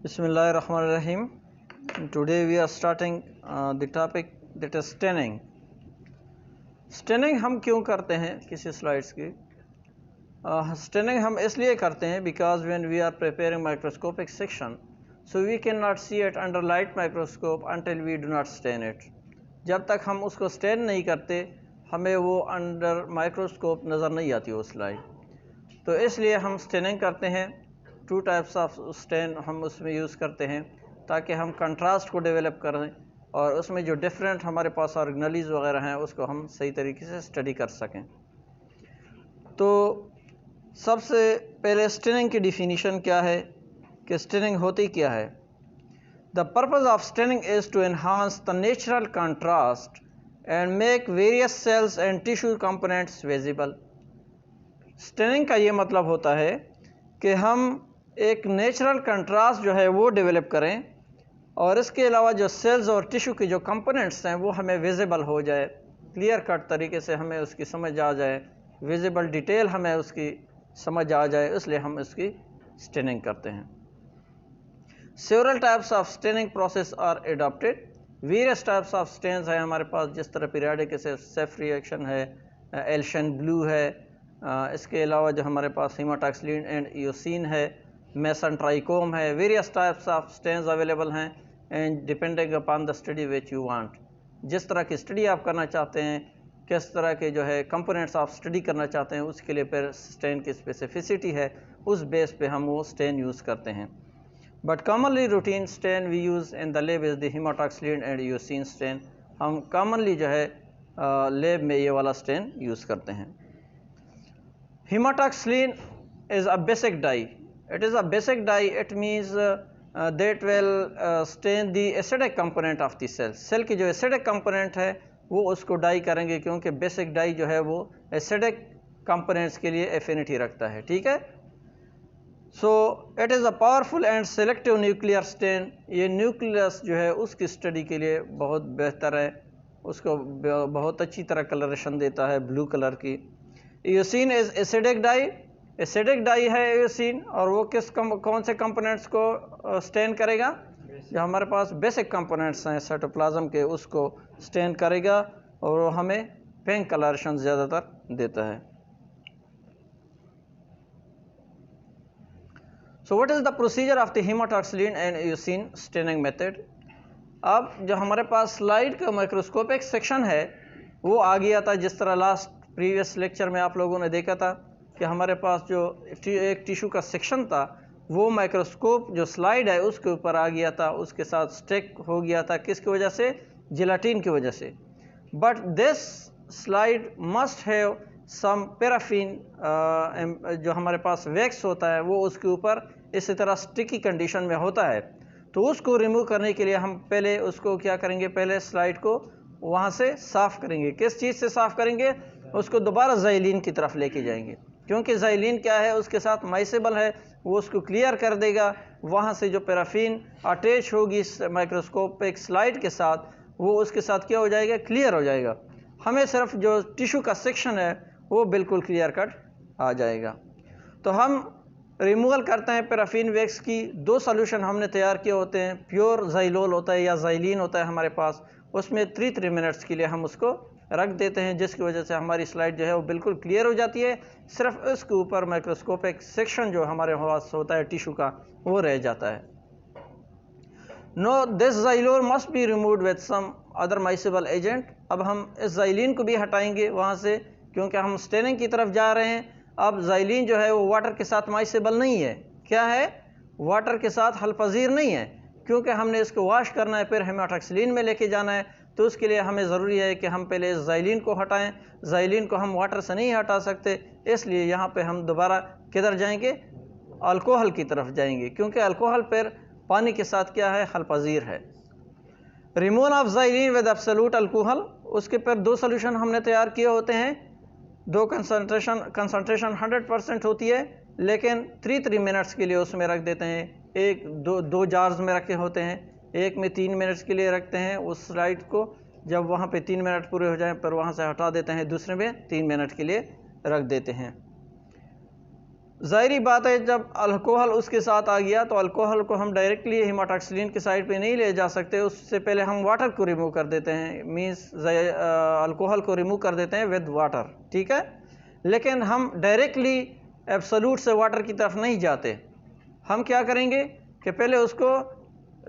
Bismillahirrahmanirrahim. Today we are starting the topic that is staining. Staining हम क्यों करते हैं किसी स्लाइड्स की? Staining हम इसलिए करते हैं because when we are preparing microscopic section, so we cannot see it under light microscope until we do not stain it. जब तक हम उसको स्टेन नहीं करते हमें वो अंडर माइक्रोस्कोप नज़र नहीं आती वो स्लाइड, तो इसलिए हम स्टेनिंग करते हैं। 2 टाइप्स ऑफ स्टेन हम उसमें यूज़ करते हैं ताकि हम कंट्रास्ट को डेवलप करें और उसमें जो डिफरेंट हमारे पास ऑर्गेनेलीज वगैरह हैं उसको हम सही तरीके से स्टडी कर सकें। तो सबसे पहले स्टेनिंग की डिफिनीशन क्या है कि स्टेनिंग होती क्या है? The purpose of staining is to enhance the natural contrast and make various cells and tissue components visible. Staining का ये मतलब होता है कि हम एक नेचुरल कंट्रास्ट जो है वो डेवलप करें और इसके अलावा जो सेल्स और टिश्यू के जो कंपोनेंट्स हैं वो हमें विजिबल हो जाए, क्लियर कट तरीके से हमें उसकी समझ आ जाए, विजिबल डिटेल हमें उसकी समझ आ जाए, इसलिए हम इसकी स्टेनिंग करते हैं। Several types of staining process are adopted. Various types of stains हैं हमारे पास, जिस तरह पीरियाडिक सेफ रिएक्शन है, एल्शियन ब्लू है, इसके अलावा जो हमारे पास हीमाटॉक्सिलिन एंड इयोसिन है, मेसन ट्राइकोम है। Various types of stains available हैं and depending upon the study which you want. जिस तरह की स्टडी आप करना चाहते हैं, किस तरह के जो है कंपोनेंट्स आप स्टडी करना चाहते हैं, उसके लिए फिर स्टेन की स्पेसिफिसिटी है, उस बेस पे हम वो स्टेन यूज़ करते हैं। But commonly routine stain we use in the lab is the haematoxylin and eosin stain. हम कॉमनली जो है लैब में ये वाला स्टेन यूज़ करते हैं। Hematoxylin is a basic dye. It is a basic dye. It means that will stain the acidic component of the cell. Cell की जो acidic component है वो उसको डाई करेंगे, क्योंकि basic dye जो है वो acidic components के लिए affinity रखता है। ठीक है? So it is a powerful and selective nuclear stain. ये nucleus जो है उसकी स्टडी के लिए बहुत बेहतर है, उसको बहुत अच्छी तरह कलरेशन देता है ब्लू कलर की। Eosin is acidic dye. Acidic dye है इयोसिन, और वो कौन से कंपोनेंट्स को स्टेन करेगा? जो हमारे पास बेसिक कंपोनेंट्स हैं साइटोप्लाज्म के, उसको स्टेन करेगा और वो हमें पिंक कलरेशन ज़्यादातर देता है। So what is the procedure of the haematoxylin and eosin staining method? अब जो हमारे पास स्लाइड का माइक्रोस्कोपिक सेक्शन है वो आ गया था, जिस तरह लास्ट प्रीवियस लेक्चर में आप लोगों ने देखा था कि हमारे पास जो एक टिश्यू का सेक्शन था वो माइक्रोस्कोप जो स्लाइड है उसके ऊपर आ गया था, उसके साथ स्टिक हो गया था। किसकी वजह से? जेलाटिन की वजह से। But this slide must have some paraffin, जो हमारे पास वैक्स होता है वो उसके ऊपर इसी तरह स्टिकी कंडीशन में होता है, तो उसको रिमूव करने के लिए हम पहले उसको क्या करेंगे, पहले स्लाइड को वहाँ से साफ़ करेंगे। किस चीज़ से साफ़ करेंगे? उसको दोबारा ज़ाइलिन की तरफ लेके जाएंगे, क्योंकि ज़ाइलिन क्या है, उसके साथ माइसेबल है, वो उसको क्लियर कर देगा। वहाँ से जो पैराफिन अटैच होगी माइक्रोस्कोपिक स्लाइड के साथ, वो उसके साथ क्या हो जाएगा, क्लियर हो जाएगा। हमें सिर्फ जो टिश्यू का सेक्शन है वो बिल्कुल क्लियर कट आ जाएगा। तो हम रिमूवल करते हैं पैराफिन वैक्स की। 2 सोल्यूशन हमने तैयार किए होते हैं। प्योर ज़ाइलोल होता है या ज़ाइलिन होता है हमारे पास, उसमें 3 मिनट्स के लिए हम उसको रख देते हैं, जिसकी वजह से हमारी स्लाइड जो है वो बिल्कुल क्लियर हो जाती है। सिर्फ इसके ऊपर माइक्रोस्कोपिक सेक्शन जो हमारे पास होता है टिश्यू का वो रह जाता है। No this xylol must be removed with some other miscible agent. अब हम इस ज़ाइलिन को भी हटाएंगे वहाँ से, क्योंकि हम स्टेनिंग की तरफ जा रहे हैं। अब ज़ाइलिन जो है वो वाटर के साथ माइसेबल नहीं है। क्या है? वाटर के साथ हल पजीर नहीं है, क्योंकि हमने इसको वॉश करना है, फिर हीमाटॉक्सिलिन में लेके जाना है, तो उसके लिए हमें ज़रूरी है कि हम पहले ज़ाइलिन को हटाएं। ज़ाइलिन को हम वाटर से नहीं हटा सकते, इसलिए यहाँ पे हम दोबारा किधर जाएंगे? अल्कोहल की तरफ जाएंगे, क्योंकि अल्कोहल फिर पानी के साथ क्या है, हल पजीर है। Removal of xylene with absolute alcohol, उसके पर 2 सोल्यूशन हमने तैयार किए होते हैं। 2 कंसनट्रेशन 100% होती है, लेकिन 3 मिनट्स के लिए उसमें रख देते हैं। 2 जार्स में रखे होते हैं, एक में 3 मिनट्स के लिए रखते हैं उस स्लाइड को। जब वहाँ पे 3 मिनट पूरे हो जाएं पर वहाँ से हटा देते हैं, दूसरे में 3 मिनट के लिए रख देते हैं। ज़ाहिरी बात है जब अल्कोहल उसके साथ आ गया तो अल्कोहल को हम डायरेक्टली हेमाटॉक्सिलिन की साइड पे नहीं ले जा सकते, उससे पहले हम वाटर को रिमूव कर देते हैं, मींस अल्कोहल को रिमूव कर देते हैं विद वाटर, ठीक है। लेकिन हम डायरेक्टली एब्सोल्यूट से वाटर की तरफ नहीं जाते। हम क्या करेंगे कि पहले उसको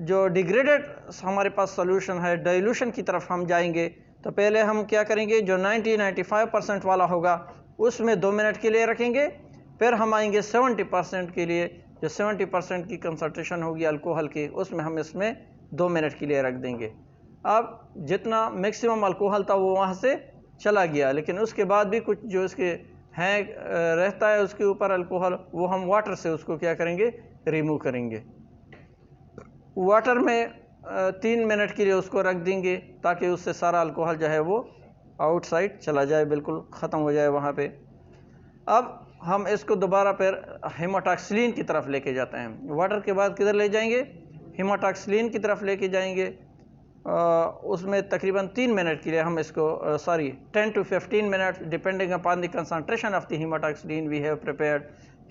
जो डिग्रेडेड हमारे पास सोल्यूशन है डाइल्यूशन की तरफ हम जाएंगे। तो पहले हम क्या करेंगे, जो 90-95% वाला होगा उसमें 2 मिनट के लिए रखेंगे, फिर हम आएंगे 70% के लिए, जो 70% की कंसंट्रेशन होगी अल्कोहल की, उसमें हम इसमें 2 मिनट के लिए रख देंगे। अब जितना मैक्सिमम अल्कोहल था वो वहाँ से चला गया, लेकिन उसके बाद भी कुछ जो इसके हैं रहता है उसके ऊपर अल्कोहल, वो हम वाटर से उसको क्या करेंगे, रिमूव करेंगे। वाटर में 3 मिनट के लिए उसको रख देंगे ताकि उससे सारा अल्कोहल जो है वो आउटसाइड चला जाए, बिल्कुल ख़त्म हो जाए वहाँ पे। अब हम इसको दोबारा फिर हेमाटॉक्सिलिन की तरफ लेके जाते हैं। वाटर के बाद किधर ले जाएंगे, हेमाटॉक्सिलिन की तरफ लेके जाएंगे। उसमें तकरीबन 3 मिनट के लिए हम इसको 10 to 15 minute depending upon the concentration of the haematoxylin we have prepared.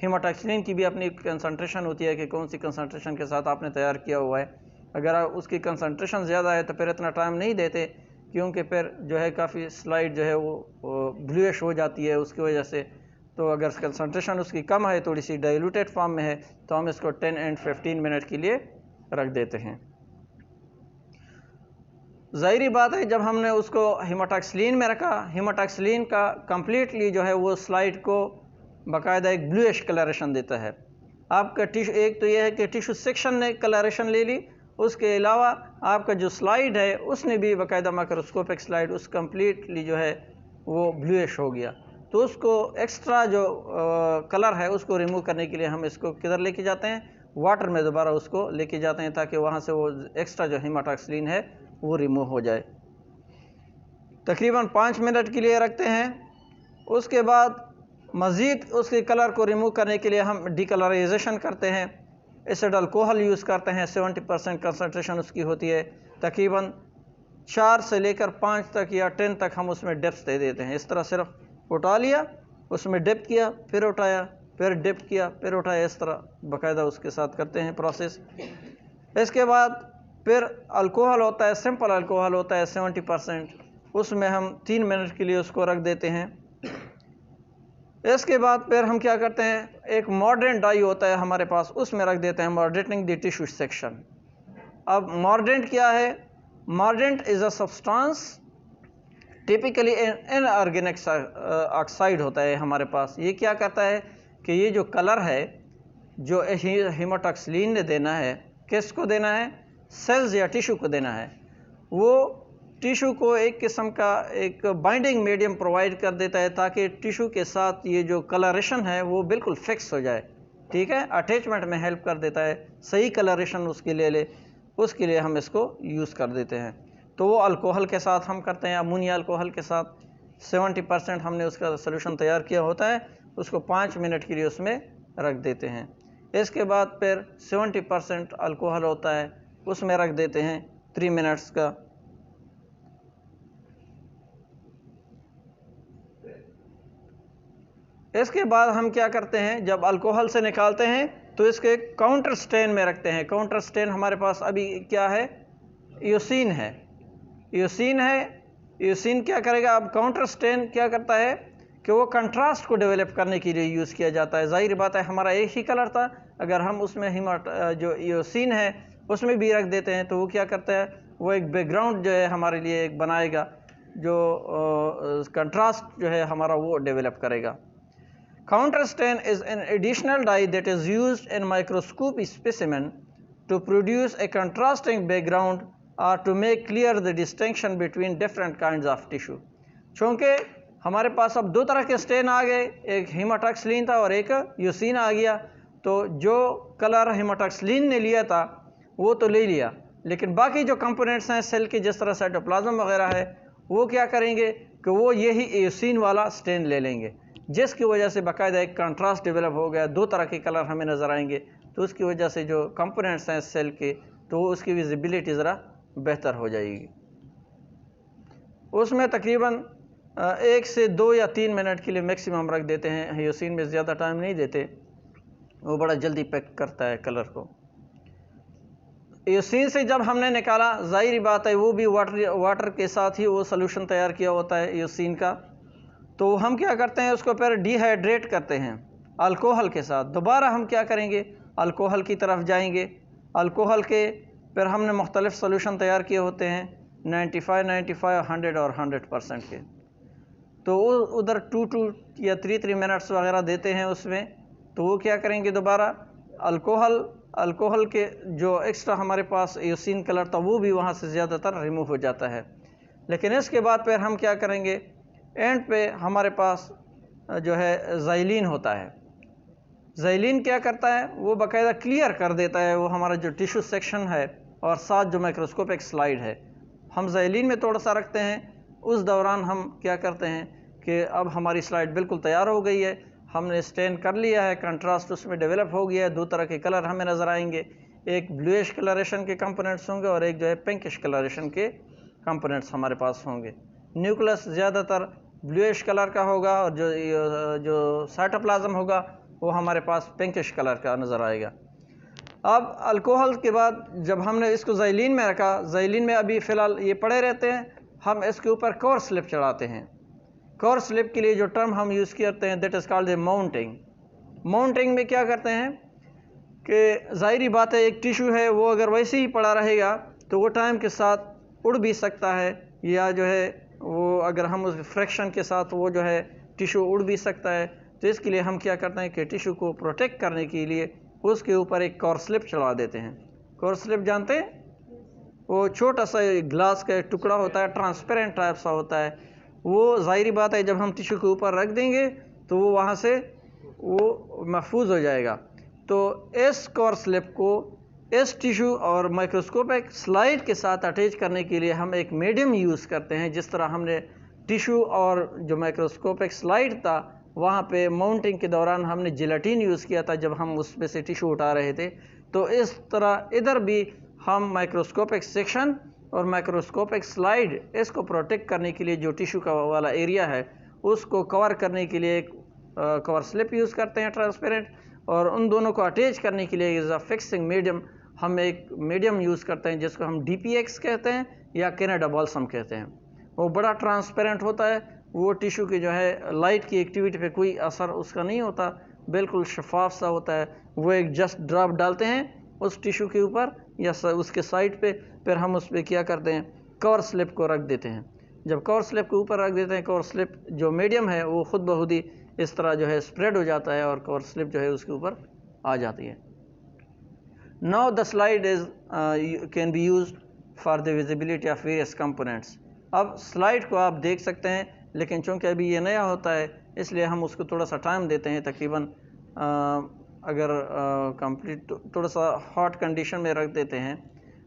Haematoxylin की भी अपनी कंसंट्रेशन होती है कि कौन सी कंसंट्रेशन के साथ आपने तैयार किया हुआ है। अगर उसकी कंसंट्रेशन ज़्यादा है तो फिर इतना टाइम नहीं देते, क्योंकि फिर जो है काफ़ी स्लाइड जो है वो ब्लूइश हो जाती है उसकी वजह से। तो अगर कंसंट्रेशन उसकी कम है, थोड़ी सी डाइल्यूटेड फॉर्म में है, तो हम इसको 10 and 15 मिनट के लिए रख देते हैं। ज़ाहिरी बात है जब हमने उसको हेमाटॉक्सिलिन में रखा, हेमाटॉक्सिलिन का कंप्लीटली जो है वो स्लाइड को बाकायदा एक ब्लूइश कलरेशन देता है। आपका टिश्यू, एक तो यह है कि टिश्यू सेक्शन ने कलरेशन ले ली, उसके अलावा आपका जो स्लाइड है उसने भी बाकायदा माइक्रोस्कोपिक स्लाइड उस कंप्लीटली जो है वो ब्लूइश हो गया। तो उसको एक्स्ट्रा जो कलर है उसको रिमूव करने के लिए हम इसको किधर लेके जाते हैं, वाटर में दोबारा उसको लेके जाते हैं ताकि वहाँ से वो एक्स्ट्रा जो हेमाटॉक्सिलिन है वो रिमूव हो जाए। तकरीबन 5 मिनट के लिए रखते हैं। उसके बाद मज़ीद उसके कलर को रिमूव करने के लिए हम डिकलराइजेशन करते हैं, एसिड अल्कोहल यूज़ करते हैं। 70% कंसंट्रेशन उसकी होती है। तकरीबन 4 से लेकर 5 तक या 10 तक हम उसमें डिप्स दे देते हैं। इस तरह सिर्फ उठा लिया, उसमें डिप किया, फिर उठाया, फिर डिप किया, फिर उठाया, इस तरह बाकायदा उसके साथ करते हैं प्रोसेस। इसके बाद फिर अल्कोहल होता है, सिंपल अल्कोहल होता है 70%, उसमें हम 3 मिनट के लिए उसको रख देते हैं। इसके बाद फिर हम क्या करते हैं, एक मॉर्डेंट डाई होता है हमारे पास, उसमें रख देते हैं मॉर्डेंटिंग द टिश्यू सेक्शन। अब मॉर्डेंट क्या है, mordant is a substance typically inorganic oxide होता है हमारे पास। ये क्या करता है कि ये जो कलर है जो हेमाटॉक्सिलिन ने देना है, किसको देना है, सेल्स या टिश्यू को देना है। वो टिश्यू को एक किस्म का एक बाइंडिंग मीडियम प्रोवाइड कर देता है ताकि टिश्यू के साथ ये जो कलरेशन है वो बिल्कुल फिक्स हो जाए, ठीक है। अटैचमेंट में हेल्प कर देता है, सही कलरेशन उसके लिए ले, उसके लिए हम इसको यूज़ कर देते हैं। तो वो अल्कोहल के साथ हम करते हैं, अमोनिया अल्कोहल के साथ 70% हमने उसका सोल्यूशन तैयार किया होता है, उसको 5 मिनट के लिए उसमें रख देते हैं। इसके बाद फिर 70% अल्कोहल होता है, उसमें रख देते हैं 3 मिनट्स का। इसके बाद हम क्या करते हैं, जब अल्कोहल से निकालते हैं तो इसके काउंटर स्टेन में रखते हैं। काउंटर स्टेन हमारे पास अभी क्या है, यूसिन है, यूसिन है। यूसिन क्या करेगा, अब काउंटर स्टेन क्या करता है कि वो कंट्रास्ट को डेवलप करने के लिए यूज़ किया जाता है। जाहिर बात है हमारा एक ही कलर था, अगर हम उसमें जो यूसिन है उसमें भी रख देते हैं तो वो क्या करता है, वो एक बैकग्राउंड जो है हमारे लिए एक बनाएगा, जो कंट्रास्ट जो है हमारा वो डेवलप करेगा। Counter stain is an additional dye that is used in microscopy specimen to produce a contrasting background और to make clear the distinction between different kinds of tissue. चूँकि हमारे पास अब 2 तरह के स्टेन आ गए, एक हेमाटॉक्सिलिन था और एक यूसिन आ गया, तो जो कलर हेमाटॉक्सिलिन ने लिया था वो तो ले लिया, लेकिन बाकी जो कंपोनेंट्स हैं सेल के, जिस तरह साइटोप्लाज्म वगैरह है, वो क्या करेंगे कि वो यही यूसिन वाला स्टेन ले लेंगे, जिसकी वजह से बाकायदा एक कंट्रास्ट डेवलप हो गया, 2 तरह के कलर हमें नज़र आएंगे। तो उसकी वजह से जो कंपोनेंट्स हैं सेल के, तो उसकी विजिबिलिटी ज़रा बेहतर हो जाएगी। उसमें तकरीबन 1 से 2 या 3 मिनट के लिए मैक्सिमम रख देते हैं, यूसिन में ज़्यादा टाइम नहीं देते। वो बड़ा जल्दी पैक करता है कलर को। एयोसिन से जब हमने निकाला, जाहिर बात है वो भी वाटर के साथ ही वो सोल्यूशन तैयार किया होता है एयोसिन का। तो हम क्या करते हैं, उसको फिर डिहाइड्रेट करते हैं अल्कोहल के साथ। दोबारा हम क्या करेंगे, अल्कोहल की तरफ जाएंगे। अल्कोहल के फिर हमने मुख्तलिफ सोल्यूशन तैयार किए होते हैं 95, 95, 100 और 100% के। तो वो उधर 2 या 3 मिनट्स वगैरह देते हैं उसमें। तो वो क्या करेंगे, दोबारा अल्कोहल के जो एक्स्ट्रा हमारे पास एयोसिन कलर था वो भी वहाँ से ज़्यादातर रिमूव हो जाता है। लेकिन इसके बाद फिर हम क्या करेंगे, एंड पे हमारे पास जो है ज़ाइलिन होता है। ज़ाइलिन क्या करता है, वो बाकायदा क्लियर कर देता है वो हमारा जो टिश्यू सेक्शन है और साथ जो माइक्रोस्कोपिक स्लाइड है। हम ज़ाइलिन में थोड़ा सा रखते हैं, उस दौरान हम क्या करते हैं कि अब हमारी स्लाइड बिल्कुल तैयार हो गई है, हमने स्टेन कर लिया है, कंट्रास्ट उसमें डेवलप हो गया है। 2 तरह के कलर हमें नज़र आएंगे, एक ब्लूइश कलरेशन के कंपोनेंट्स होंगे और एक जो है पिंकिश कलरेशन के कंपोनेंट्स हमारे पास होंगे। न्यूक्लियस ज़्यादातर ब्लूइश कलर का होगा और जो साइटोप्लाज्म होगा वो हमारे पास पिंकिश कलर का नज़र आएगा। अब अल्कोहल के बाद जब हमने इसको ज़ाइलिन में रखा, ज़ाइलिन में अभी फ़िलहाल ये पड़े रहते हैं, हम इसके ऊपर कवर स्लिप चढ़ाते हैं। कवर स्लिप के लिए जो टर्म हम यूज़ करते हैं that is called the mounting. Mounting में क्या करते हैं कि ज़ाहिरी बात है एक टिश्यू है वो अगर वैसे ही पड़ा रहेगा तो वो टाइम के साथ उड़ भी सकता है, या जो है वो अगर हम उस फ्रैक्शन के साथ वो जो है टिश्यू उड़ भी सकता है। तो इसके लिए हम क्या करते हैं कि टिश्यू को प्रोटेक्ट करने के लिए उसके ऊपर एक कवर स्लिप चढ़ा देते हैं। कवर स्लिप जानते हैं, वो छोटा सा ग्लास का टुकड़ा होता है, ट्रांसपेरेंट टाइप सा होता है। वो ज़ाहिरी बात है जब हम टिश्यू के ऊपर रख देंगे तो वो वहाँ से वो महफूज हो जाएगा। तो इस कवर स्लिप को इस टिश्यू और माइक्रोस्कोपिक स्लाइड के साथ अटैच करने के लिए हम एक मीडियम यूज़ करते हैं। जिस तरह हमने टिश्यू और जो माइक्रोस्कोपिक स्लाइड था वहाँ पे माउंटिंग के दौरान हमने जिलेटिन यूज़ किया था जब हम उसमें से टिश्यू उठा रहे थे, तो इस तरह इधर भी हम माइक्रोस्कोपिक सेक्शन और माइक्रोस्कोपिक स्लाइड इसको प्रोटेक्ट करने के लिए जो टिश्यू का वाला एरिया है उसको कवर करने के लिए एक कवर स्लिप यूज़ करते हैं ट्रांसपेरेंट, और उन दोनों को अटैच करने के लिए एज अ फिक्सिंग मीडियम हम एक मीडियम यूज़ करते हैं जिसको हम DPX कहते हैं या कनाडा बाल्सम कहते हैं। वो बड़ा ट्रांसपेरेंट होता है, वो टिश्यू की जो है लाइट की एक्टिविटी पे कोई असर उसका नहीं होता, बिल्कुल शफाफ सा होता है। वो एक जस्ट ड्रॉप डालते हैं उस टिश्यू के ऊपर या उसके साइड पे, फिर हम उस पर क्या करते हैं कवर स्लिप को रख देते हैं। जब कवर स्लिप के ऊपर रख देते हैं, कवर स्लिप जो मीडियम है वो खुद ब खुद ही इस तरह जो है स्प्रेड हो जाता है और कवर स्लिप जो है उसके ऊपर आ जाती है। Now the slide is can be used for the visibility of various components. अब स्लाइड को आप देख सकते हैं, लेकिन चूँकि अभी ये नया होता है इसलिए हम उसको थोड़ा सा टाइम देते हैं, तकरीबन अगर कंप्लीट थोड़ा सा हॉट कंडीशन में रख देते हैं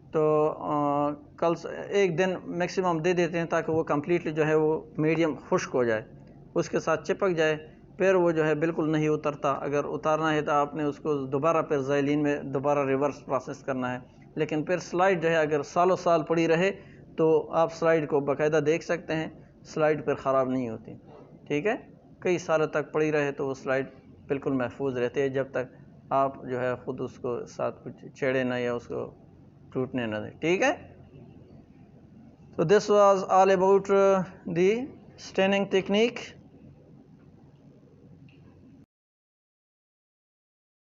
तो कल एक दिन मैक्सिमम दे देते हैं ताकि वो कम्प्लीटली जो है वो मीडियम खुश्क हो जाए, उसके साथ चिपक जाए, फिर वो जो है बिल्कुल नहीं उतरता। अगर उतारना है तो आपने उसको दोबारा फिर ज़ाइलिन में दोबारा रिवर्स प्रोसेस करना है। लेकिन फिर स्लाइड जो है अगर सालों साल पड़ी रहे तो आप स्लाइड को बाकायदा देख सकते हैं, स्लाइड पर ख़राब नहीं होती। ठीक है, कई सालों तक पड़ी रहे तो वो स्लाइड बिल्कुल महफूज रहती है जब तक आप जो है ख़ुद उसको साथ कुछ छेड़े ना या उसको टूटने ना दें। ठीक है, तो this was all about the staining technique.